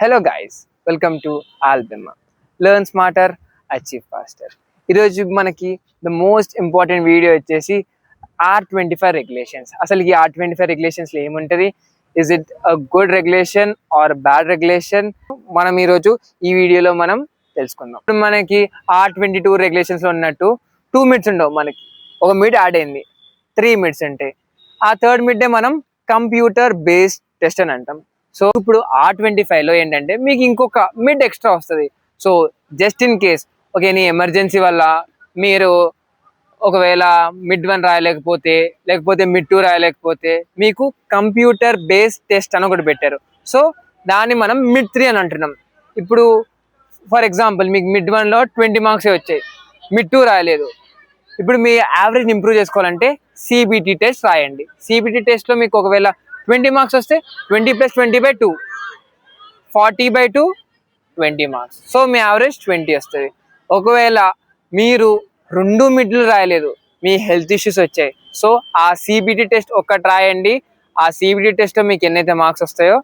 Hello guys, welcome to Albema. Learn smarter, achieve faster. ఈరోజు మనకి the most important video వచ్చేసి R25 regulations. అసలు ఈ R25 రెగ్యులేషన్స్లో ఏముంటుంది, is it a good regulation or bad regulation, మనం ఈరోజు ఈ వీడియోలో మనం తెలుసుకుందాం. ఇప్పుడు మనకి R22 రెగ్యులేషన్స్లో ఉన్నట్టు 2 మిడ్స్ ఉండవు, మనకి ఒక మిడ్ యాడ్ అయింది, 3 మిడ్స్ ఉంటాయి. ఆ థర్డ్ మిడ్డే మనం కంప్యూటర్ బేస్డ్ టెస్ట్ అని అంటాం. సో ఇప్పుడు R25లో ఏంటంటే మీకు ఇంకొక మిడ్ ఎక్స్ట్రా వస్తుంది. సో జస్ట్ ఇన్ కేస్ నీ ఎమర్జెన్సీ వల్ల మీరు ఒకవేళ మిడ్ 1 లేకపోతే మిడ్ 2 రాయలేకపోతే మీకు కంప్యూటర్ బేస్డ్ టెస్ట్ అని ఒకటి పెట్టారు. సో దాన్ని మనం మిడ్ 3 అని అంటున్నాం. ఇప్పుడు ఫర్ ఎగ్జాంపుల్ మీకు మిడ్ 1లో 20 మార్క్సే వచ్చాయి, మిడ్ 2 రాయలేదు. ఇప్పుడు మీ యావరేజ్ ఇంప్రూవ్ చేసుకోవాలంటే సిబిటి టెస్ట్ రాయండి. సిబిటి టెస్ట్లో మీకు ఒకవేళ 20 మార్క్స్ వస్తే 20 + 20/2 40/2 20 మార్క్స్. సో మీ యావరేజ్ 20 వస్తుంది. ఒకవేళ మీరు 2 మిడ్లు రాయలేదు, మీ హెల్త్ ఇష్యూస్ వచ్చాయి, సో ఆ సిబిటి టెస్ట్ ఒక్కటి రాయండి. ఆ సిబిటి టెస్ట్లో మీకు ఎన్నైతే మార్క్స్ వస్తాయో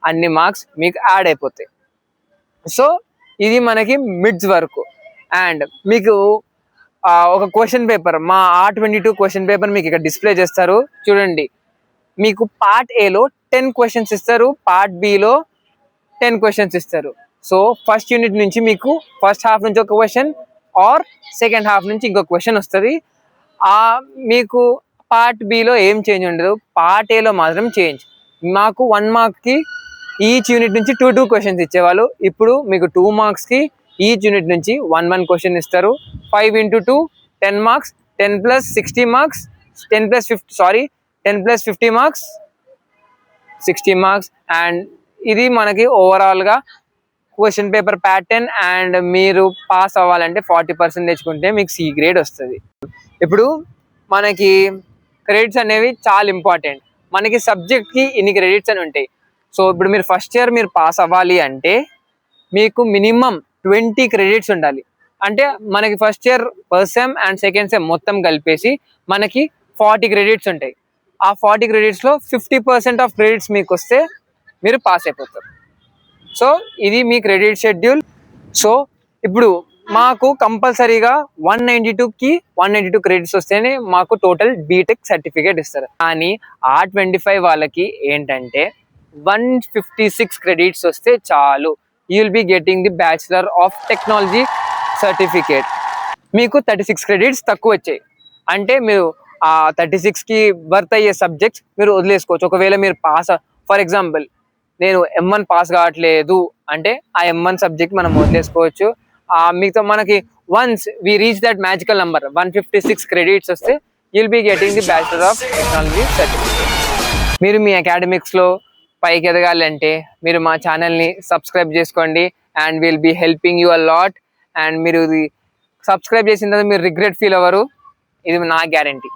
అన్ని మార్క్స్ మీకు యాడ్ అయిపోతాయి. సో ఇది మనకి మిడ్స్ వరకు. అండ్ మీకు ఒక క్వశ్చన్ పేపర్, మా R22 క్వశ్చన్ పేపర్ మీకు ఇక్కడ డిస్ప్లే చేస్తారు చూడండి. మీకు పార్ట్ ఏలో 10 క్వశ్చన్స్ ఇస్తారు, పార్ట్ బిలో 10 క్వశ్చన్స్ ఇస్తారు. సో ఫస్ట్ యూనిట్ నుంచి మీకు ఫస్ట్ హాఫ్ నుంచి ఒక క్వశ్చన్ ఆర్ సెకండ్ హాఫ్ నుంచి ఇంకొక క్వశ్చన్ వస్తుంది. మీకు పార్ట్ బిలో ఏం చేంజ్ ఉండదు, పార్ట్ ఏలో మాత్రం చేంజ్. మాకు 1 మార్క్కి ఈచ్ యూనిట్ నుంచి 2 క్వశ్చన్స్ ఇచ్చేవాళ్ళు. ఇప్పుడు మీకు 2 మార్క్స్కి ఈచ్ యూనిట్ నుంచి 1 క్వశ్చన్ ఇస్తారు. 5 × 2 10 marks, 10 + 60 marks, 10 + 50 marks 60 marks. And ఇది మనకి ఓవరాల్గా క్వశ్చన్ పేపర్ ప్యాటర్న్. అండ్ మీరు పాస్ అవ్వాలంటే 40% తెచ్చుకుంటే మీకు C గ్రేడ్ వస్తుంది. ఇప్పుడు మనకి క్రెడిట్స్ అనేవి చాలా ఇంపార్టెంట్. మనకి సబ్జెక్ట్కి ఇన్ని క్రెడిట్స్ అని ఉంటాయి. సో ఇప్పుడు మీరు ఫస్ట్ ఇయర్ మీరు పాస్ అవ్వాలి అంటే మీకు మినిమం 20 క్రెడిట్స్ ఉండాలి. అంటే మనకి first year first sem and second sem మొత్తం కలిపేసి మనకి 40 క్రెడిట్స్ ఉంటాయి. ఆ 40 క్రెడిట్స్లో 50% ఆఫ్ క్రెడిట్స్ మీకు వస్తే మీరు పాస్ అయిపోతారు. సో ఇది మీ క్రెడిట్ షెడ్యూల్. సో ఇప్పుడు మాకు కంపల్సరీగా 192 క్రెడిట్స్ వస్తేనే మాకు టోటల్ బీటెక్ సర్టిఫికేట్ ఇస్తారు. కానీ R25 వాళ్ళకి ఏంటంటే 156 క్రెడిట్స్ వస్తే చాలు, you will be getting the bachelor of technology certificate. మీకు 36 క్రెడిట్స్ తక్కువ వచ్చాయి అంటే మీరు ఆ 36కి వర్త్ అయ్యే సబ్జెక్ట్స్ మీరు వదిలేసుకోవచ్చు. ఒకవేళ మీరు పాస్, ఫర్ ఎగ్జాంపుల్ నేను M1 పాస్ కావట్లేదు అంటే ఆ M1 సబ్జెక్ట్ మనం వదిలేసుకోవచ్చు. మిగతా మనకి once we reach that magical number 156 credits వస్తే you will be getting the bachelor of technology certificate. మీరు మీ అకాడమిక్స్లో పైకి ఎదగాలంటే మీరు మా ఛానల్ని సబ్స్క్రైబ్ చేసుకోండి. And will be helping you a lot. And మీరు ఇది సబ్స్క్రైబ్ చేసిన తర్వాత మీరు రిగ్రెట్ ఫీల్ అవ్వరు, ఇది నా గ్యారంటీ.